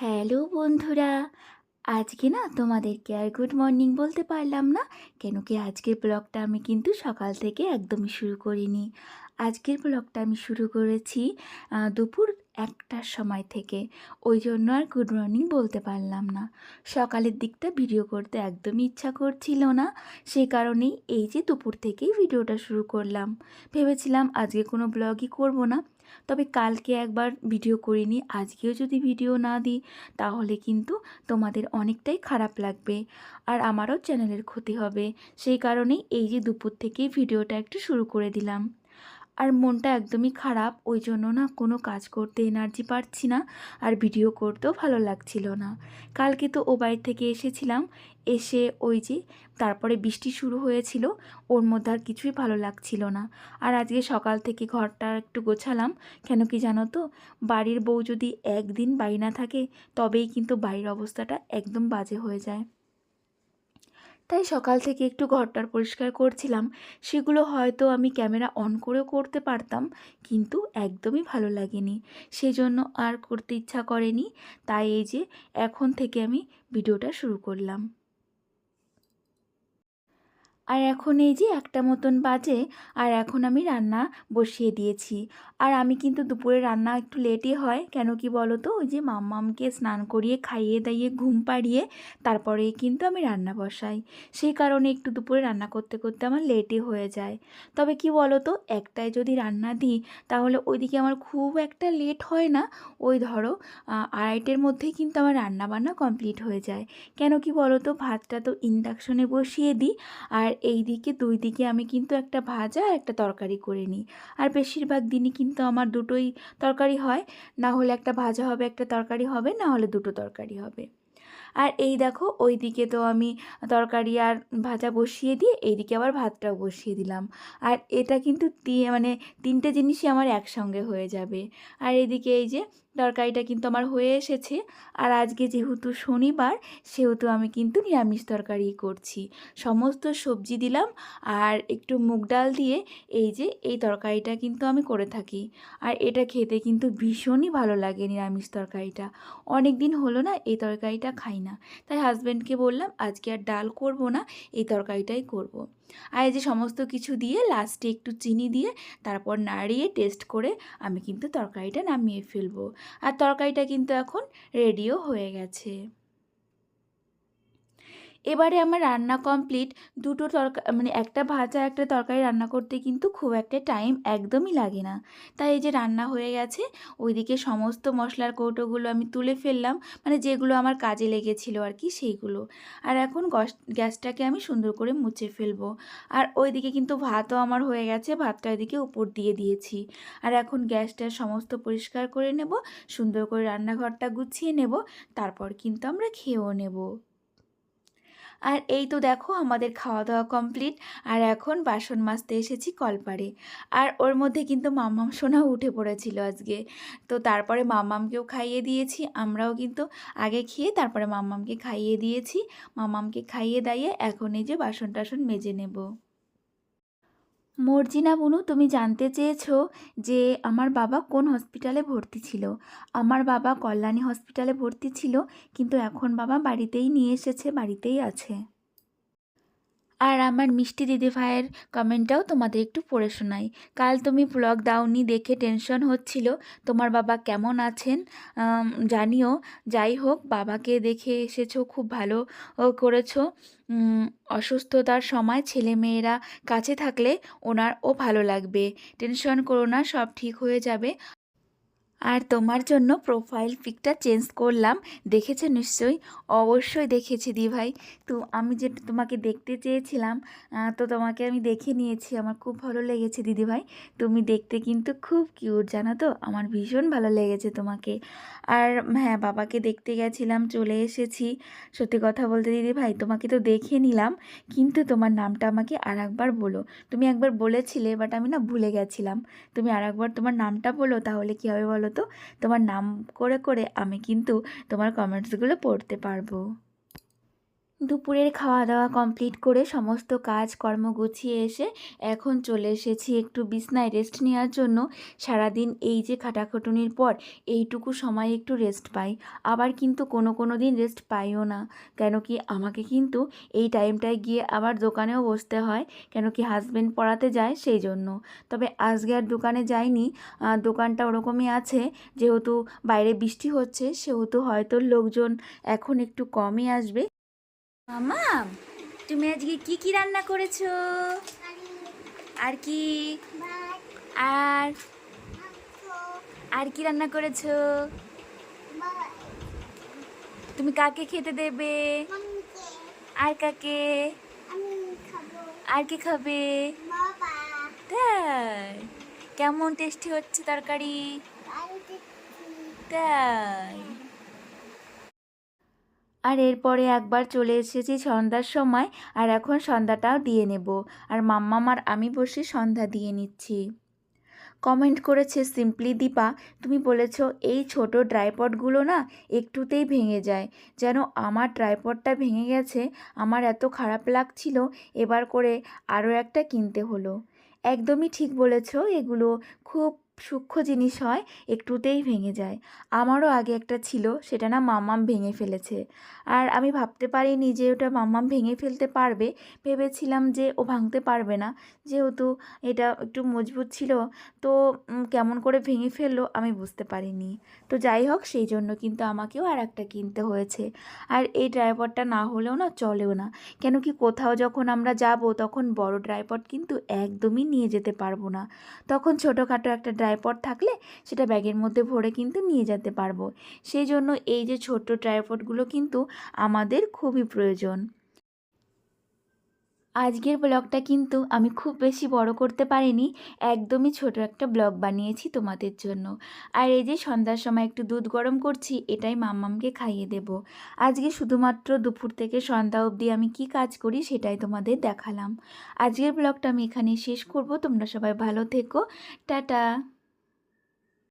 Hello বন্ধুরা, আজকে না তোমাদেরকে আর গুড মর্নিং বলতে পারলাম না। কেন কি আজকের ব্লগটা আমি কিন্তু সকাল থেকে একদমই শুরু করিনি। আজকের ব্লগটা আমি শুরু করেছি দুপুর 1টার সময় থেকে। ওই জন্য আর গুড মর্নিং বলতে পারলাম না। সকালের দিকটা ভিডিও করতে একদমই ইচ্ছা করছিল না, সেই কারণেই এই যে দুপুর থেকেই ভিডিওটা শুরু করলাম। ভেবেছিলাম আজকে কোনো ব্লগই করব না, তবে কালকে একবার ভিডিও করিনি, আজকেও যদি ভিডিও না দিই তাহলে কিন্তু তোমাদের অনেকটাই খারাপ লাগবে আর আমারও চ্যানেলের ক্ষতি হবে। সেই কারণেই এই যে দুপুর থেকেই ভিডিওটা একটু শুরু করে দিলাম। আর মনটা একদমই খারাপ, ওই জন্য না কোনো কাজ করতে এনার্জি পাচ্ছি না, আর ভিডিও করতেও ভালো লাগছিল না। কালকে তো ও বাড়ি থেকে এসেছিলাম, এসে ওই যে তারপরে বৃষ্টি শুরু হয়েছিল, ওর মধ্যে আর কিছুই ভালো লাগছিল না। আর আজকে সকাল থেকে ঘরটা একটু গোছালাম। কেন কি জানো তো, বাড়ির বউ যদি একদিন বাড়ি না থাকে তবেই কিন্তু বাড়ির অবস্থাটা একদম বাজে হয়ে যায়। তাই সকাল থেকে একটু ঘরটার পরিষ্কার করছিলাম। সেগুলো হয়তো আমি ক্যামেরা অন করেও করতে পারতাম, কিন্তু একদমই ভালো লাগেনি, সেজন্য আর করতে ইচ্ছা করেনি। তাই এই যে এখন থেকে আমি ভিডিওটা শুরু করলাম। আর এখন এই যে 1টা মতন বাজে, আর এখন আমি রান্না বসিয়ে দিয়েছি। আর আমি কিন্তু দুপুরে রান্না একটু লেটই হয়, কেন কি বলো তো, ওই যে মাম্মামকে স্নান করিয়ে খাইয়ে দাইয়ে ঘুম পাড়িয়ে তারপরেই কিন্তু আমি রান্না বসাই। সেই কারণে একটু দুপুরে রান্না করতে করতে আমার লেটই হয়ে যায়। তবে কি বলো তো, 1টায় যদি রান্না দিই তাহলে ওইদিকে আমার খুব একটা লেট হয় না। ওই ধরো 2:30-এর মধ্যেই কিন্তু আমার রান্না বান্না কমপ্লিট হয়ে যায়। কেন কি বলো তো, ভাতটা তো ইন্ডাকশনে বসিয়ে দিই, আর এই দিকে দুই দিকে আমি কিন্তু একটা ভাজা আর একটা তরকারি করে নিই। আর বেশিরভাগ দিনই কিন্তু আমার দুটোই তরকারি হয়, না হলে একটা ভাজা হবে একটা তরকারি হবে, না হলে দুটো তরকারি হবে। আর এই দেখো ওই দিকে তো আমি তরকারি আর ভাজা বসিয়ে দিয়ে এইদিকে আবার ভাতটাও বসিয়ে দিলাম। আর এটা কিন্তু মানে 3টে জিনিসই আমার একসঙ্গে হয়ে যাবে। আর এদিকে এই যে তরকারিটা কিন্তু আমার হয়ে এসেছে। আর আজকে যেহেতু শনিবার, সেহেতু আমি কিন্তু নিরামিষ তরকারি করছি। সমস্ত সবজি দিলাম আর একটু মুগ ডাল দিয়ে এই যে এই তরকারিটা কিন্তু আমি করে থাকি। আর এটা খেতে কিন্তু ভীষণই ভালো লাগে নিরামিষ তরকারিটা। অনেক দিন হলো না এই তরকারিটা খাই না, তাই হাজব্যান্ডকে বললাম আজকে আর ডাল করব না, এই তরকারিটাই করব। আর এই যে সমস্ত কিছু দিয়ে লাস্টে একটু চিনি দিয়ে তারপর নাড়িয়ে টেস্ট করে আমি কিন্তু তরকারিটা নামিয়ে ফেলবো। আর তরকারিটা কিন্তু এখন রেডিও হয়ে গেছে। এবারে আমার রান্না কমপ্লিট। দুটো মানে একটা ভাজা একটা তরকারি রান্না করতে কিন্তু খুব একটা টাইম একদমই লাগে না। তাই এই যে রান্না হয়ে গেছে, ওইদিকে সমস্ত মশলার কৌটোগুলো আমি তুলে ফেললাম, মানে যেগুলো আমার কাজে লেগেছিল আর কি সেইগুলো। আর এখন গ্যাসটাকে আমি সুন্দর করে মুছে ফেলবো। আর ওইদিকে কিন্তু ভাতও আমার হয়ে গেছে, ভাতটা এদিকে উপর দিয়ে দিয়েছি। আর এখন গ্যাসটা সমস্ত পরিষ্কার করে নেব, সুন্দর করে রান্নাঘরটা গুছিয়ে নেব, তারপর কিন্তু আমরা খেয়েও নেব। আর এই তো দেখো আমাদের খাওয়া দাওয়া কমপ্লিট। আর এখন বাসন মাজতে এসেছি কলপারে। আর ওর মধ্যে কিন্তু মাম্মাম সোনাও উঠে পড়েছিল আজকে। তো তারপরে মাম্মামকেও খাইয়ে দিয়েছি, আমরাও কিন্তু আগে খেয়ে তারপরে মাম্মামকে খাইয়ে দিয়েছি। মাম্মামকে খাইয়ে দাইয়ে এখন এই যে বাসন টাসন মেজে নেব। মর্জিনা বুনু, তুমি জানতে চেয়েছো যে আমার বাবা কোন হসপিটালে ভর্তি ছিল। আমার বাবা কল্যাণী হসপিটালে ভর্তি ছিল, কিন্তু এখন বাবা বাড়িতেই নিয়ে এসেছে, বাড়িতেই আছে। আর আমার মিষ্টি দিদিভাইয়ের কমেন্টটাও তোমাদের একটু পড়ে শোনাই। কাল তুমি ব্লগ দাওনি দেখে টেনশন হচ্ছিল তোমার বাবা কেমন আছেন, জানিও। যাই হোক, বাবাকে দেখে এসেছো, খুব ভালো করেছো। অসুস্থতার সময় ছেলেমেয়েরা কাছে থাকলে ওনারও ভালো লাগবে। টেনশন করো না, সব ঠিক হয়ে যাবে। আর তোমার জন্য প্রোফাইল পিকটা চেঞ্জ করলাম, দেখেছো নিশ্চয়ই? অবশ্যই দেখেছি দিভাই। তো আমি যেটা তোমাকে দেখতে চেয়েছিলাম, তো তোমাকে আমি দেখে নিয়েছি, আমার খুব ভালো লেগেছে দিদিভাই। তুমি দেখতে কিন্তু খুব কিউট, জানো তো, আমার ভীষণ ভালো লেগেছে তোমাকে। আর হ্যাঁ, বাবাকে দেখতে গেছিলাম, চলে এসেছি। সত্যি কথা বলতে দিদিভাই, তোমাকে তো দেখে নিলাম, কিন্তু তোমার নামটা আমাকে আর একবার বলো। তুমি একবার বলেছিলে, বাট আমি না ভুলে গেছিলাম। তুমি আর একবার তোমার নামটা বলো, তাহলে কী হবে বলো তো, তোমার নাম করে করে আমি কিন্তু তোমার কমেন্টসগুলো পড়তে পারবো। দুপুরের খাওয়া দাওয়া কমপ্লিট করে সমস্ত কাজকর্ম গুছিয়ে এসে এখন চলে এসেছি একটু বিছনায় রেস্ট নেওয়ার জন্য। সারাদিন এই যে খাটাখাটুনির পর এইটুকু সময় একটু রেস্ট পাই, আবার কিন্তু কোনো দিন রেস্ট পাইও না। কেন কি আমাকে কিন্তু এই টাইমটায় গিয়ে আবার দোকানেও বসতে হয়, কেন কি হাজব্যান্ড পড়াতে যায় সেই জন্য। তবে আজকে আর দোকানে যাইনি, দোকানটা ওরকমই আছে, যেহেতু বাইরে বৃষ্টি হচ্ছে সেহেতু হয়তো লোকজন এখন একটু কমই আসবে। মামা, তুমি আজকে কি কি রান্না করেছো? আর কি আর আর কি রান্না করেছো? তুমি কাকে খেতে দেবে? আর কাকে? আর কি খাবে? তাই? কেমন টেস্টি হচ্ছে তরকারি? তাই? আর এরপরে একবার চলে এসেছি সন্ধ্যার সময়, আর এখন সন্ধ্যাটাও দিয়ে নেব। আর মাম্মাম আর আমি বসে সন্ধ্যা দিয়ে নিচ্ছি। কমেন্ট করেছে সিম্পলি দীপা, তুমি বলেছ এই ছোট ট্রাইপডগুলো না একটুতেই ভেঙে যায়, যেন আমার ট্রাইপডটা ভেঙে গেছে। আমার এত খারাপ লাগছিল, এবার করে আরও একটা কিনতে হলো। একদমই ঠিক বলেছ, এগুলো খুব সূক্ষ্ম জিনিস হয়, একটুতেই ভেঙে যায়। আমারও আগে একটা ছিল, সেটা না মাম্মাম ভেঙে ফেলেছে। আর আমি ভাবতে পারিনি যে ওটা মাম্মাম ভেঙে ফেলতে পারবে, ভেবেছিলাম যে ও ভাঙতে পারবে না, যেহেতু এটা একটু মজবুত ছিল। তো কেমন করে ভেঙে ফেললো আমি বুঝতে পারিনি। তো যাই হোক, সেই জন্য কিন্তু আমাকেও আর একটা কিনতে হয়েছে। আর এই ট্রাইপডটা না হলেও না চলেও না, কেন কি কোথাও যখন আমরা যাব তখন বড় ট্রাইপড কিন্তু একদমই নিয়ে যেতে পারবো না। তখন ছোটোখাটো একটা ট্রাইপড থাকলে সেটা ব্যাগের মধ্যে ভরে কিন্তু নিয়ে যেতে পারবো। সেই জন্য এই যে ছোট্ট ট্রাইপডগুলো কিন্তু আমাদের খুবই প্রয়োজন। আজকের ব্লগটা কিন্তু আমি খুব বেশি বড় করতে পারিনি, একদমই ছোট একটা ব্লগ বানিয়েছি তোমাদের জন্য। আর এই যে সন্ধ্যার সময় একটু দুধ গরম করছি, এটাই মাম্মামকে খাইয়ে দেব। আজকে শুধুমাত্র দুপুর থেকে সন্ধ্যা অবধি আমি কি কাজ করি সেটাই তোমাদের দেখালাম। আজকের ব্লগটা আমি এখানেই শেষ করব। তোমরা সবাই ভালো থেকো, টাটা।